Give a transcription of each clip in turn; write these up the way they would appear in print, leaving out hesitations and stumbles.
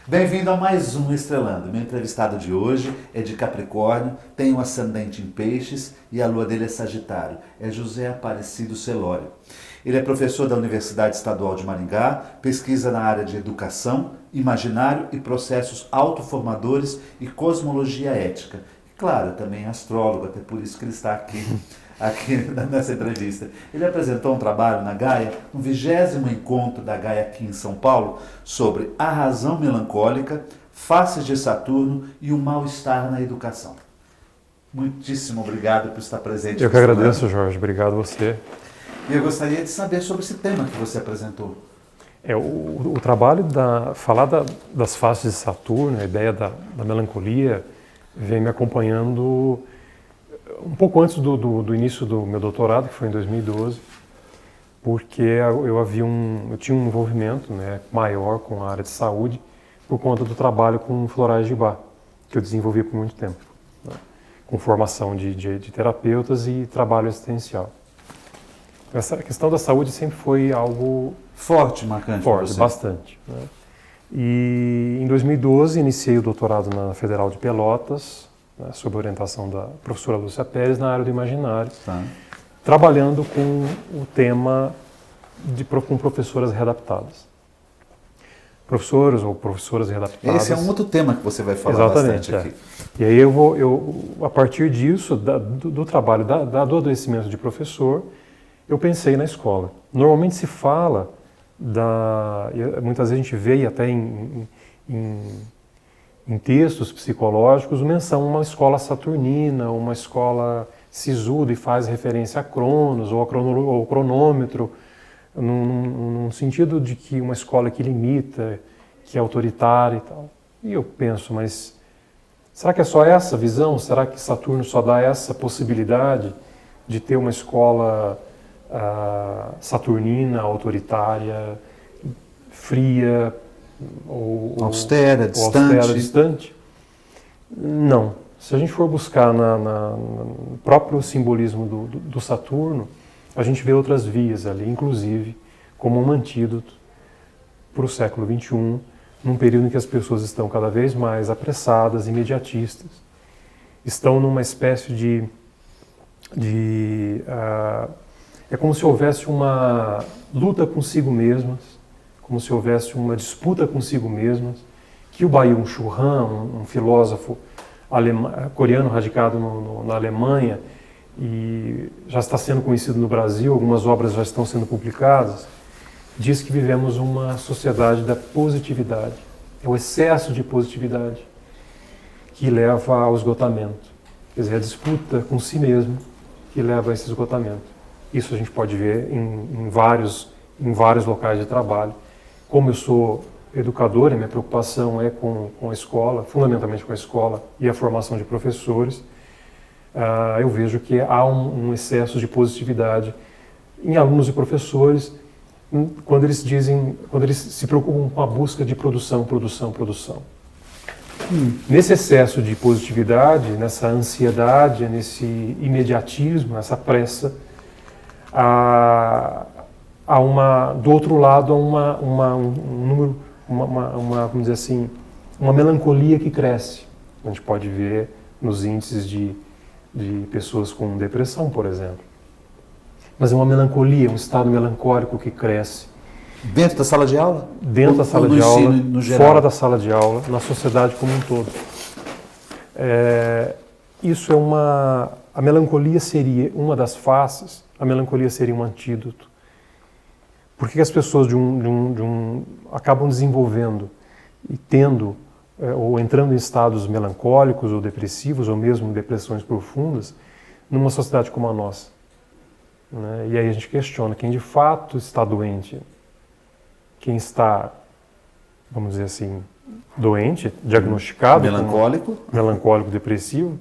Bem-vindo a mais um Estrelando. Meu entrevistado de hoje é de Capricórnio, tem um ascendente em Peixes e a lua dele é Sagitário. É José Aparecido Celório. Ele é professor da Universidade Estadual de Maringá, pesquisa na área de educação, imaginário e processos autoformadores e cosmologia ética. E, claro, também é astrólogo, até por isso que ele está aqui nessa entrevista. Ele apresentou um trabalho na Gaia, no 20º encontro da Gaia aqui em São Paulo, sobre a razão melancólica, faces de Saturno e o mal-estar na educação. Muitíssimo obrigado por estar presente. Eu que agradeço, Jorge. Obrigado a você. E eu gostaria de saber sobre esse tema que você apresentou. O trabalho falar das faces de Saturno, a ideia da melancolia, vem me acompanhando um pouco antes do início do meu doutorado, que foi em 2012, porque eu tinha um envolvimento, né, maior com a área de saúde por conta do trabalho com florais de Bach, que eu desenvolvi por muito tempo, né, com formação de terapeutas e trabalho assistencial. Essa questão da saúde sempre foi algo forte, marcante. Forte, bastante, né? E em 2012 iniciei o doutorado na Federal de Pelotas, né, sob a orientação da professora Lúcia Pérez, na área do imaginário, trabalhando com o tema com professoras readaptadas. Professores ou professoras readaptadas. Esse é um outro tema que você vai falar bastante aqui. E aí a partir disso, do trabalho do adoecimento de professor, eu pensei na escola. Normalmente se fala muitas vezes a gente vê até em textos psicológicos menção a uma escola saturnina, uma escola sisuda e faz referência a Cronos ou ao cronômetro, num sentido de que uma escola que limita, que é autoritária e tal. E eu penso, mas será que é só essa visão? Será que Saturno só dá essa possibilidade de ter uma escola saturnina, autoritária, fria ou austera, distante? Não. Se a gente for buscar no próprio simbolismo do Saturno, a gente vê outras vias ali, inclusive como um antídoto para o século XXI, num período em que as pessoas estão cada vez mais apressadas, imediatistas, estão numa espécie é como se houvesse uma luta consigo mesmas, como se houvesse uma disputa consigo mesmas, que o Byung-Chul Han, um filósofo coreano radicado na Alemanha, e já está sendo conhecido no Brasil, algumas obras já estão sendo publicadas, diz que vivemos uma sociedade da positividade. É o excesso de positividade que leva ao esgotamento. Quer dizer, a disputa com si mesmo que leva a esse esgotamento. Isso a gente pode ver em vários locais de trabalho. Como eu sou educador, a minha preocupação é com a escola, fundamentalmente com a escola e a formação de professores, eu vejo que há um excesso de positividade em alunos e professores quando eles se preocupam com a busca de produção. Nesse excesso de positividade, nessa ansiedade, nesse imediatismo, nessa pressa, do outro lado, vamos dizer assim, uma melancolia que cresce. A gente pode ver nos índices de pessoas com depressão, por exemplo. Mas é uma melancolia, um estado melancólico que cresce. Dentro da sala de aula? Dentro da sala de aula, fora da sala de aula, na sociedade como um todo. Isso é a melancolia seria uma das faces, a melancolia seria um antídoto. Por que as pessoas acabam desenvolvendo e tendo, ou entrando em estados melancólicos ou depressivos, ou mesmo depressões profundas, numa sociedade como a nossa? Né? E aí a gente questiona quem de fato está doente, quem está, vamos dizer assim, doente, diagnosticado, melancólico, depressivo,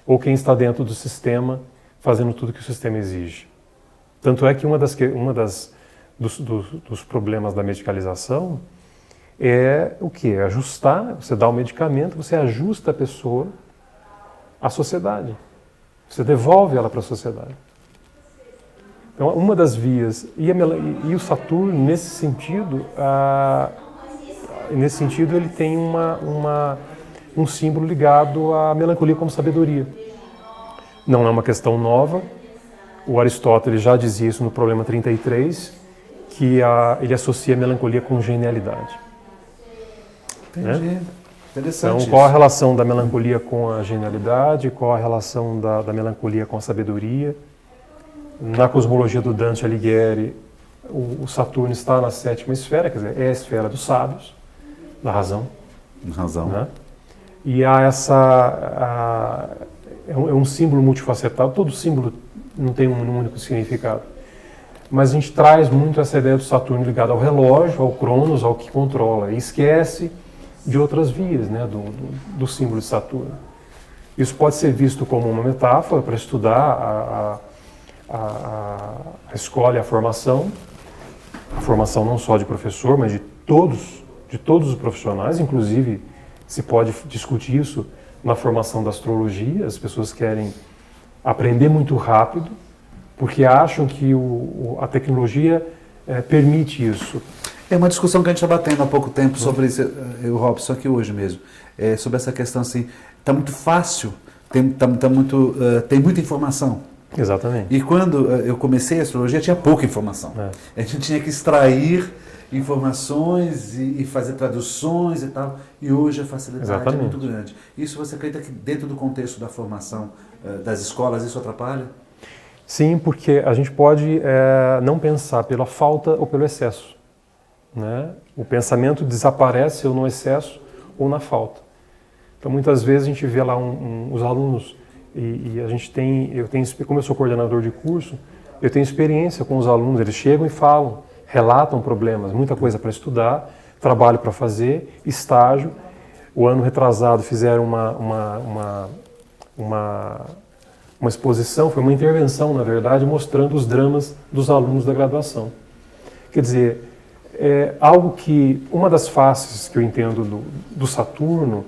ou quem está dentro do sistema fazendo tudo que o sistema exige. Tanto é que dos problemas da medicalização é o quê? Ajustar, você dá o medicamento, você ajusta a pessoa à sociedade. Você devolve ela para a sociedade. Então, uma das vias, e o Saturno, nesse sentido, nesse sentido, ele tem um símbolo ligado à melancolia como sabedoria. Não é uma questão nova. O Aristóteles já dizia isso no Problema 33, que ele associa a melancolia com genialidade. Entendi. Né? Interessante. Então, qual a relação da melancolia com a genialidade? Qual a relação da melancolia com a sabedoria? Na cosmologia do Dante Alighieri, o Saturno está na 7ª esfera, quer dizer, é a esfera dos sábios, da razão. Razão. Né? E há é um símbolo multifacetado, todo símbolo não tem um único significado. Mas a gente traz muito essa ideia do Saturno ligado ao relógio, ao Cronos, ao que controla, e esquece de outras vias, né, do símbolo de Saturno. Isso pode ser visto como uma metáfora para estudar a escola e a formação não só de professor, mas de todos os profissionais, inclusive se pode discutir isso na formação da astrologia. As pessoas querem aprender muito rápido, porque acham que a tecnologia permite isso. É uma discussão que a gente está batendo há pouco tempo sobre isso, o Robson, aqui hoje mesmo, sobre essa questão assim, está muito fácil, tem muita informação. Exatamente. E quando eu comecei a astrologia, tinha pouca informação. A gente tinha que extrair informações e fazer traduções e tal, e hoje a facilidade é muito grande. Isso você acredita que dentro do contexto da formação das escolas isso atrapalha? Sim, porque a gente pode não pensar pela falta ou pelo excesso. Né? O pensamento desaparece ou no excesso ou na falta. Então muitas vezes a gente vê lá os alunos e a gente como eu sou coordenador de curso, eu tenho experiência com os alunos, eles chegam e falam, relatam problemas, muita coisa para estudar, trabalho para fazer, estágio. O ano retrasado fizeram uma exposição, foi uma intervenção, na verdade, mostrando os dramas dos alunos da graduação. Quer dizer, algo que, uma das faces que eu entendo do Saturno,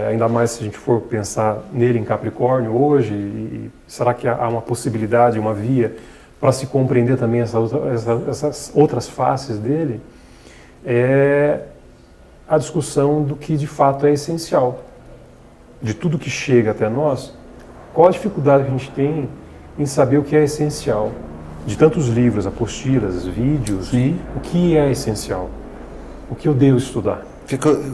ainda mais se a gente for pensar nele em Capricórnio hoje, e será que há uma possibilidade, uma via para se compreender também essas outras faces dele, é a discussão do que de fato é essencial. De tudo que chega até nós, qual a dificuldade que a gente tem em saber o que é essencial? De tantos livros, apostilas, vídeos, Sim. O que é essencial? O que eu devo estudar?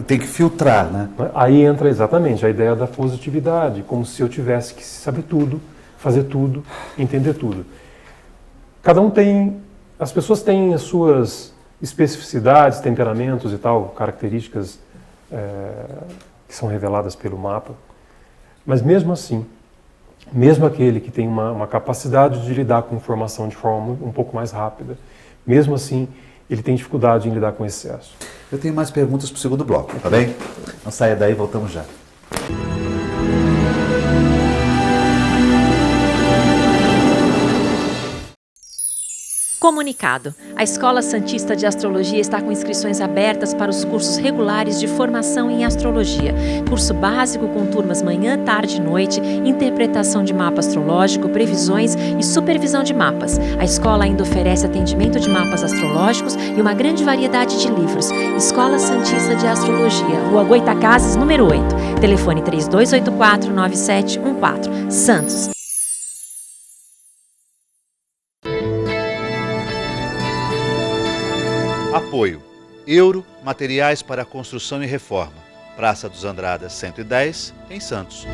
Tem que filtrar, né? Aí entra exatamente a ideia da positividade, como se eu tivesse que saber tudo, fazer tudo, entender tudo. As pessoas têm as suas especificidades, temperamentos e tal, características que são reveladas pelo mapa, mas mesmo assim, mesmo aquele que tem uma capacidade de lidar com informação de forma um pouco mais rápida, mesmo assim, ele tem dificuldade em lidar com excesso. Eu tenho mais perguntas para o segundo bloco, tá bem? Não saia daí, voltamos já. Comunicado. A Escola Santista de Astrologia está com inscrições abertas para os cursos regulares de formação em astrologia. Curso básico com turmas manhã, tarde e noite, interpretação de mapa astrológico, previsões e supervisão de mapas. A escola ainda oferece atendimento de mapas astrológicos e uma grande variedade de livros. Escola Santista de Astrologia, Rua Goitacazes, número 8. Telefone 3284-9714. Santos. Apoio. Euro, materiais para construção e reforma. Praça dos Andradas 110, em Santos.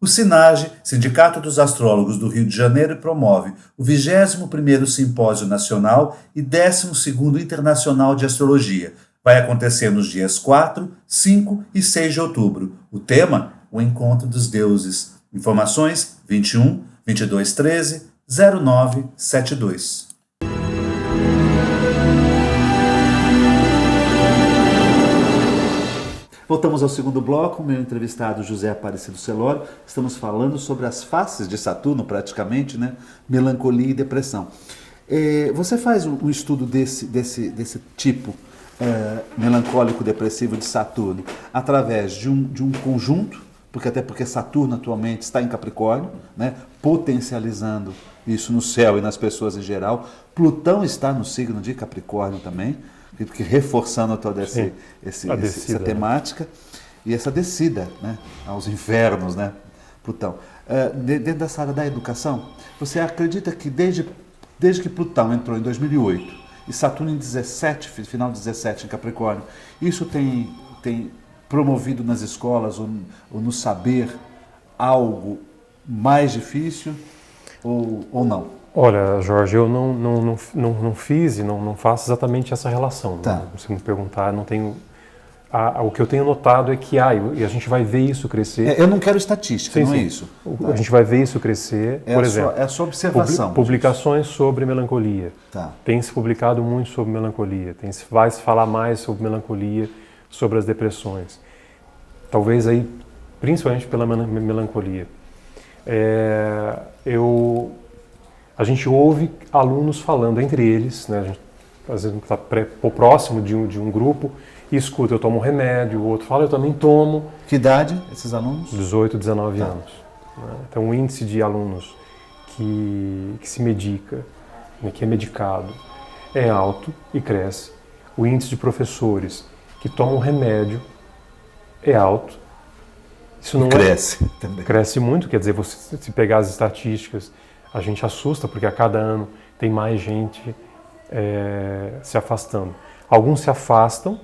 O SINAGE, Sindicato dos Astrólogos do Rio de Janeiro, promove o 21º Simpósio Nacional e 12º Internacional de Astrologia. Vai acontecer nos dias 4, 5 e 6 de outubro. O tema, o Encontro dos Deuses. Informações, 21 22 13 0972. Voltamos ao segundo bloco, meu entrevistado José Aparecido Celório. Estamos falando sobre as faces de Saturno, praticamente, né? Melancolia e depressão. Você faz um estudo desse tipo melancólico depressivo de Saturno através de um conjunto até porque Saturno atualmente está em Capricórnio, né? Potencializando isso no céu e nas pessoas em geral. Plutão está no signo de Capricórnio também, reforçando toda essa temática e essa descida, né, aos infernos, né, Plutão. Dentro dessa área da educação, você acredita que desde que Plutão entrou em 2008 e Saturno em 17, final de 17 em Capricórnio, isso tem promovido nas escolas ou no saber algo mais difícil ou não? Olha, Jorge, eu não fiz e não faço exatamente essa relação. Tá. Né? Se me perguntar, não tenho... O que eu tenho notado é que e a gente vai ver isso crescer. Eu não quero estatística, não é isso. Tá. A gente vai ver isso crescer. Por exemplo, é a sua observação. Publicações sobre melancolia. Tá. Tem se publicado muito sobre melancolia. Vai se falar mais sobre melancolia, sobre as depressões. Talvez aí, principalmente pela melancolia. A gente ouve alunos falando entre eles, né? A gente às vezes está próximo de um grupo e escuta, eu tomo um remédio, o outro fala, eu também tomo. Que idade esses alunos? 18, 19 anos. Né? Então o índice de alunos que se medica, né, que é medicado, é alto e cresce. O índice de professores que tomam remédio é alto. Isso não cresce também. Cresce muito, quer dizer, você se pegar as estatísticas, a gente assusta, porque a cada ano tem mais gente se afastando. Alguns se afastam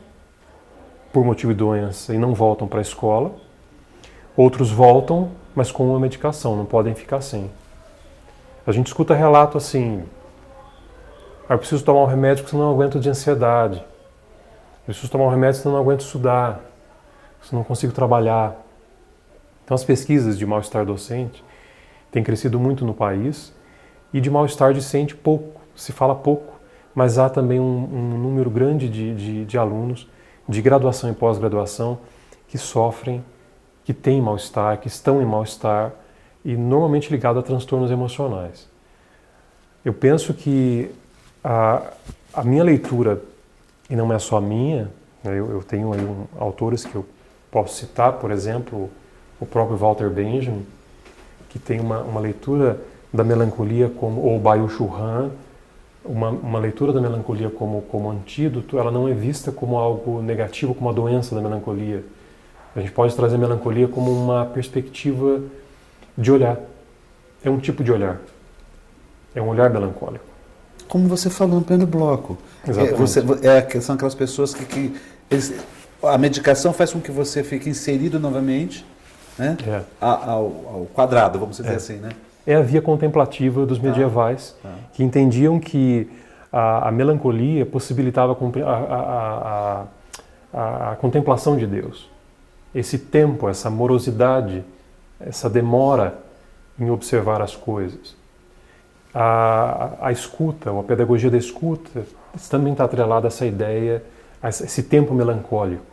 por motivo de doença e não voltam para a escola. Outros voltam, mas com uma medicação, não podem ficar sem. A gente escuta relato assim, eu preciso tomar um remédio porque senão não aguento de ansiedade. Eu preciso tomar um remédio senão não aguento estudar, senão não consigo trabalhar. Então as pesquisas de mal-estar docente têm crescido muito no país e de mal-estar discente pouco, se fala pouco, mas há também um número grande de alunos de graduação e pós-graduação que sofrem, que têm mal-estar, que estão em mal-estar e normalmente ligado a transtornos emocionais. Eu penso que a minha leitura, e não é só a minha, né, eu tenho aí autores que eu posso citar, por exemplo, o próprio Walter Benjamin, que tem uma leitura da melancolia ou Byung-Chul Han, uma leitura da melancolia como antídoto, ela não é vista como algo negativo, como uma doença da melancolia. A gente pode trazer a melancolia como uma perspectiva de olhar. É um tipo de olhar. É um olhar melancólico. Como você falou no primeiro bloco. Exatamente. São aquelas pessoas que a medicação faz com que você fique inserido novamente, né, ao quadrado, vamos dizer assim, né? É a via contemplativa dos medievais, que entendiam que a melancolia possibilitava a contemplação de Deus. Esse tempo, essa morosidade, essa demora em observar as coisas. A escuta, ou a pedagogia da escuta, também está atrelada a essa ideia, a esse tempo melancólico.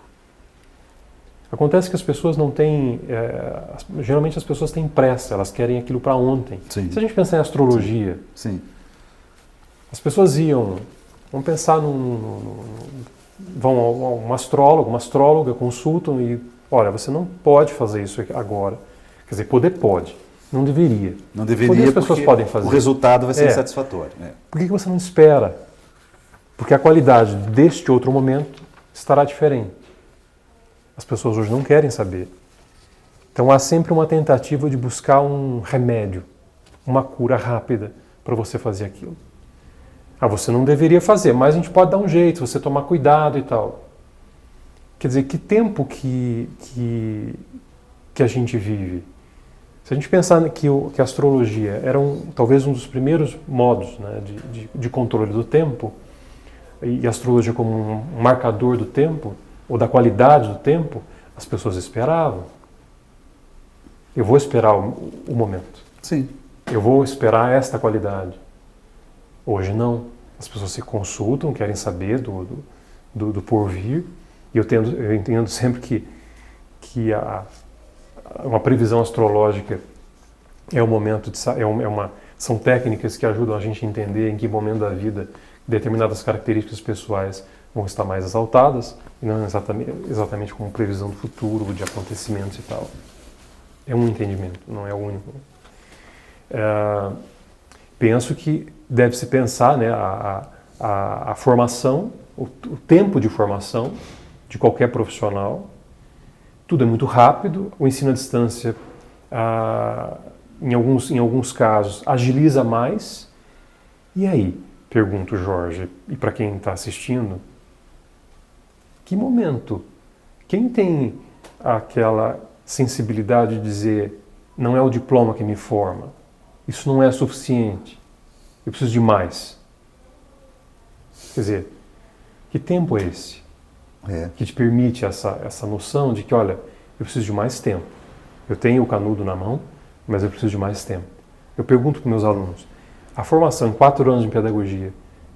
Acontece que as pessoas não têm... geralmente as pessoas têm pressa, elas querem aquilo para ontem. Sim. Se a gente pensar em astrologia, Sim. as pessoas vão pensar vão a um astrólogo, uma astróloga, consultam e, olha, você não pode fazer isso agora. Quer dizer, poder pode, não deveria. Não deveria, as pessoas podem fazer. O resultado vai ser insatisfatório. Por que você não espera? Porque a qualidade deste outro momento estará diferente. As pessoas hoje não querem saber. Então há sempre uma tentativa de buscar um remédio, uma cura rápida para você fazer aquilo. Você não deveria fazer, mas a gente pode dar um jeito, você tomar cuidado e tal. Quer dizer, que tempo que a gente vive? Se a gente pensar que a astrologia era talvez um dos primeiros modos, né, de controle do tempo, e a astrologia como um marcador do tempo, ou da qualidade do tempo, as pessoas esperavam. Eu vou esperar o momento. Sim. Eu vou esperar esta qualidade. Hoje não. As pessoas se consultam, querem saber do porvir. E eu entendo sempre que uma previsão astrológica é um momento são técnicas que ajudam a gente a entender em que momento da vida determinadas características pessoais vão estar mais exaltadas, e não exatamente como previsão do futuro, de acontecimentos e tal. É um entendimento, não é o único. Penso que deve-se pensar, né, a formação, o tempo de formação de qualquer profissional. Tudo é muito rápido, o ensino à distância, em alguns casos, agiliza mais. E aí, pergunto, Jorge, e para quem está assistindo, que momento? Quem tem aquela sensibilidade de dizer, não é o diploma que me forma, isso não é suficiente, eu preciso de mais? Quer dizer, que tempo é esse? Que te permite essa noção de que, olha, eu preciso de mais tempo. Eu tenho o canudo na mão, mas eu preciso de mais tempo. Eu pergunto para meus alunos, a formação em 4 anos de pedagogia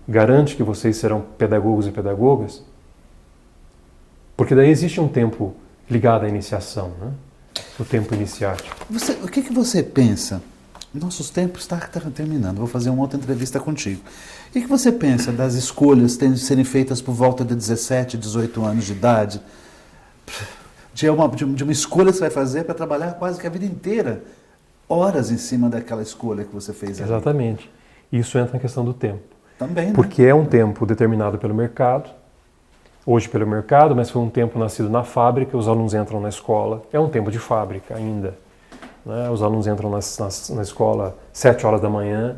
garante que vocês serão pedagogos e pedagogas? Porque daí existe um tempo ligado à iniciação, né? O tempo iniciático. O que você pensa? Nossos tempos estão terminando, vou fazer uma outra entrevista contigo. O que você pensa das escolhas serem feitas por volta de 17, 18 anos de idade? De uma escolha que você vai fazer para trabalhar quase que a vida inteira, horas em cima daquela escolha que você fez ali. Exatamente. Isso entra na questão do tempo. Também, né? Porque é um tempo determinado pelo mercado, hoje pelo mercado, mas foi um tempo nascido na fábrica, os alunos entram na escola, é um tempo de fábrica ainda. Né? Os alunos entram na escola 7 horas da manhã,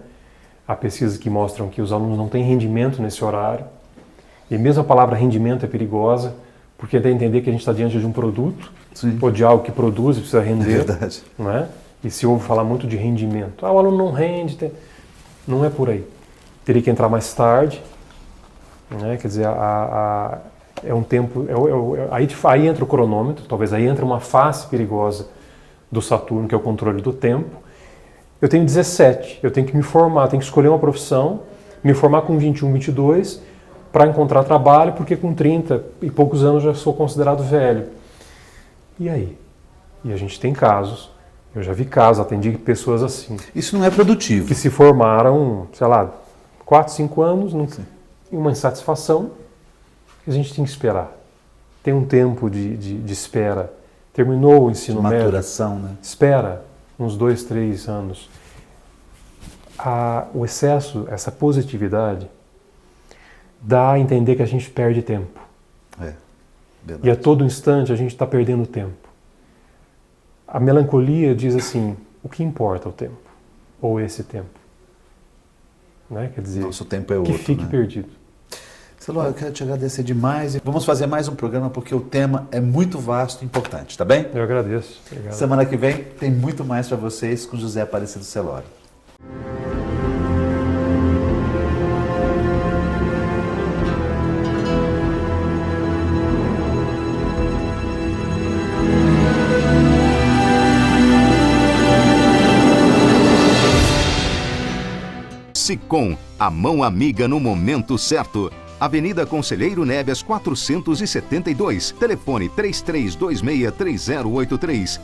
há pesquisas que mostram que os alunos não têm rendimento nesse horário, e mesmo a palavra rendimento é perigosa, porque dá a entender que a gente está diante de um produto, Sim. ou de algo que produz e precisa render. É verdade. Né? E se ouve falar muito de rendimento, o aluno não rende, não é por aí. Teria que entrar mais tarde, né? Quer dizer, é um tempo, aí entra o cronômetro, talvez aí entra uma face perigosa do Saturno, que é o controle do tempo. Eu tenho 17, eu tenho que me formar, tenho que escolher uma profissão, me formar com 21, 22, para encontrar trabalho, porque com 30 e poucos anos já sou considerado velho. E aí? E a gente tem casos, eu já vi casos, atendi pessoas assim. Isso não é produtivo. Que se formaram, sei lá, 4, 5 anos, em uma insatisfação, que a gente tem que esperar. Tem um tempo de espera. Terminou o ensino médio. Maturação, né? Espera uns 2, 3 anos. O excesso, essa positividade, dá a entender que a gente perde tempo. Verdade. E a todo instante a gente está perdendo tempo. A melancolia diz assim, o que importa o tempo? Ou esse tempo? Né? Quer dizer, nosso tempo é outro, que fique perdido. Celô, eu quero te agradecer demais. Vamos fazer mais um programa porque o tema é muito vasto e importante, tá bem? Eu agradeço. Obrigado. Semana que vem tem muito mais para vocês com José Aparecido Celório. Sicom, a mão amiga no momento certo. Avenida Conselheiro Neves 472, telefone 33263083.